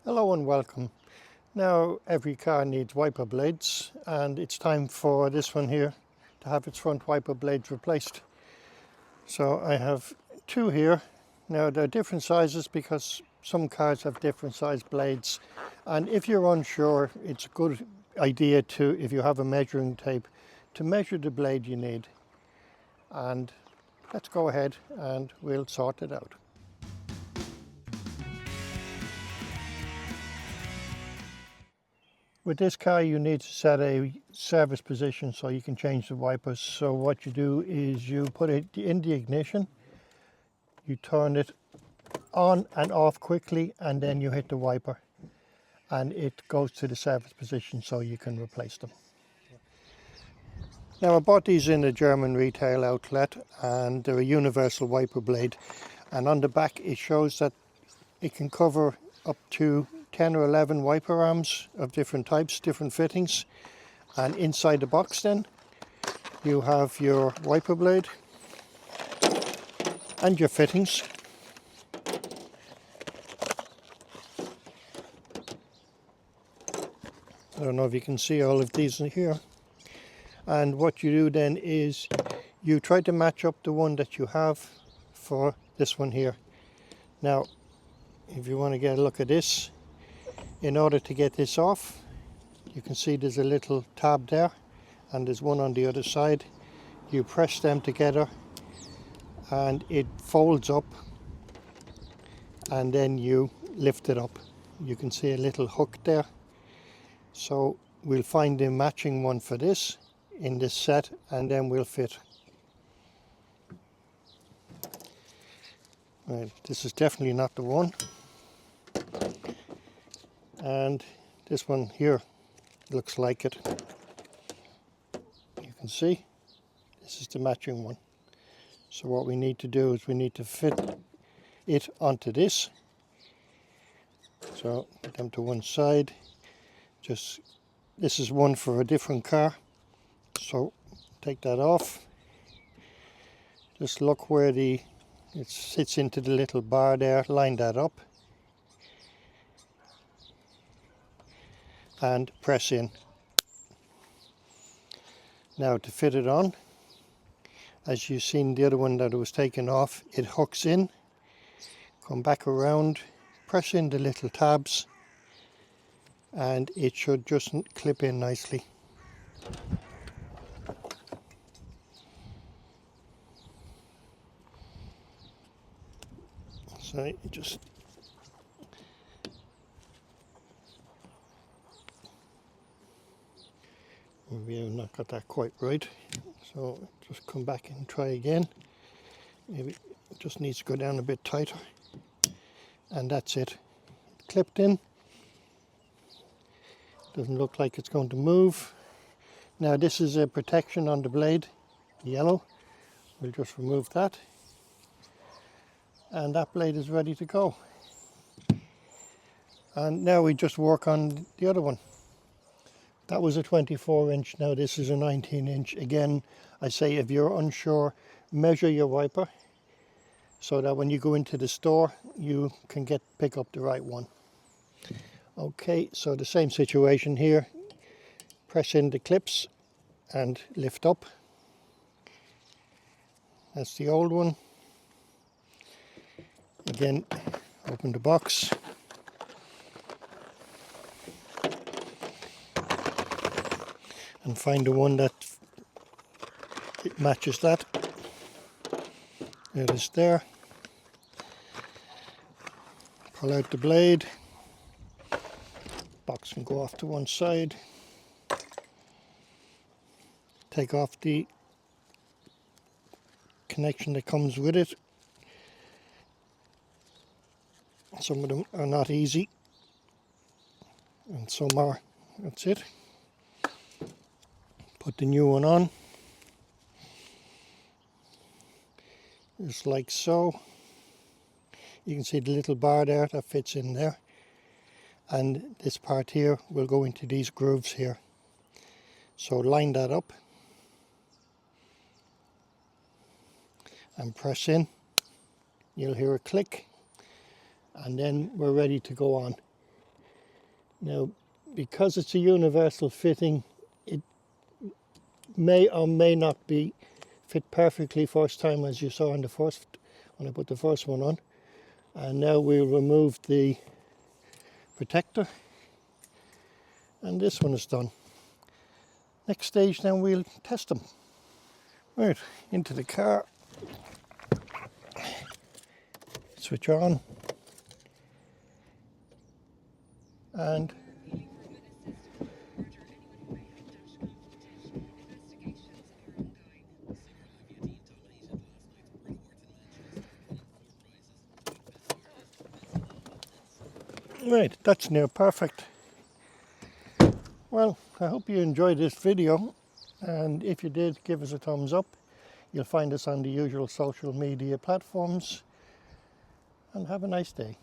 Hello and welcome. Now every car needs wiper blades, and it's time for this one here to have its front wiper blades replaced. So I have two here. Now they're different sizes because some cars have different size blades, and if you're unsure, it's a good idea to, if you have a measuring tape, to measure the blade you need. And let's go ahead and we'll sort it out. With this car you need to set a service position so you can change the wipers. So what you do is you put it in the ignition, you turn it on and off quickly, and then you hit the wiper and it goes to the service position so you can replace them. Now I bought these in a German retail outlet, and they're a universal wiper blade, and on the back it shows that it can cover up to 10 or 11 wiper arms of different types, different fittings. And inside the box then you have your wiper blade and your fittings. I don't know if you can see all of these in here. And what you do then is you try to match up the one that you have for this one here. Now if you want to get a look at this, in order to get this off, you can see there's a little tab there and there's one on the other side. You press them together and it folds up, and then you lift it up. You can see a little hook there. So we'll find the matching one for this in this set, and then we'll fit. Right, this is definitely not the one. And this one here looks like it. You can see this is the matching one. So what we need to do is we need to fit it onto this. So put them to one side. Just, this is one for a different car, so take that off. Just look where it sits into the little bar there, line that up and press in. Now to fit it on, as you've seen the other one that was taken off, it hooks in, come back around, press in the little tabs, and it should just clip in nicely. So you just maybe I've not got that quite right, so just come back and try again. Maybe it just needs to go down a bit tighter, and that's it. Clipped in. Doesn't look like it's going to move. Now this is a protection on the blade, yellow. We'll just remove that, and that blade is ready to go. And now we just work on the other one. That was a 24-inch, now this is a 19-inch. Again, I say if you're unsure, measure your wiper so that when you go into the store you can pick up the right one. Okay, so the same situation here. Press in the clips and lift up. That's the old one. Again, open the box. And find the one that it matches that. There it is there. Pull out the blade. Box can go off to one side. Take off the connection that comes with it. Some of them are not easy, and some are. That's it. Put the new one on, just like so. You can see the little bar there that fits in there, and this part here will go into these grooves here. So line that up and press in. You'll hear a click, and then we're ready to go on. Now, because it's a universal fitting, it may or may not be fit perfectly first time, as you saw in the first, when I put the first one on. And now we'll remove the protector, and this one is done. Next stage, then we'll test them. Right, into the car, switch on, and right, that's near perfect. Well, I hope you enjoyed this video, and if you did, give us a thumbs up. You'll find us on the usual social media platforms, and have a nice day.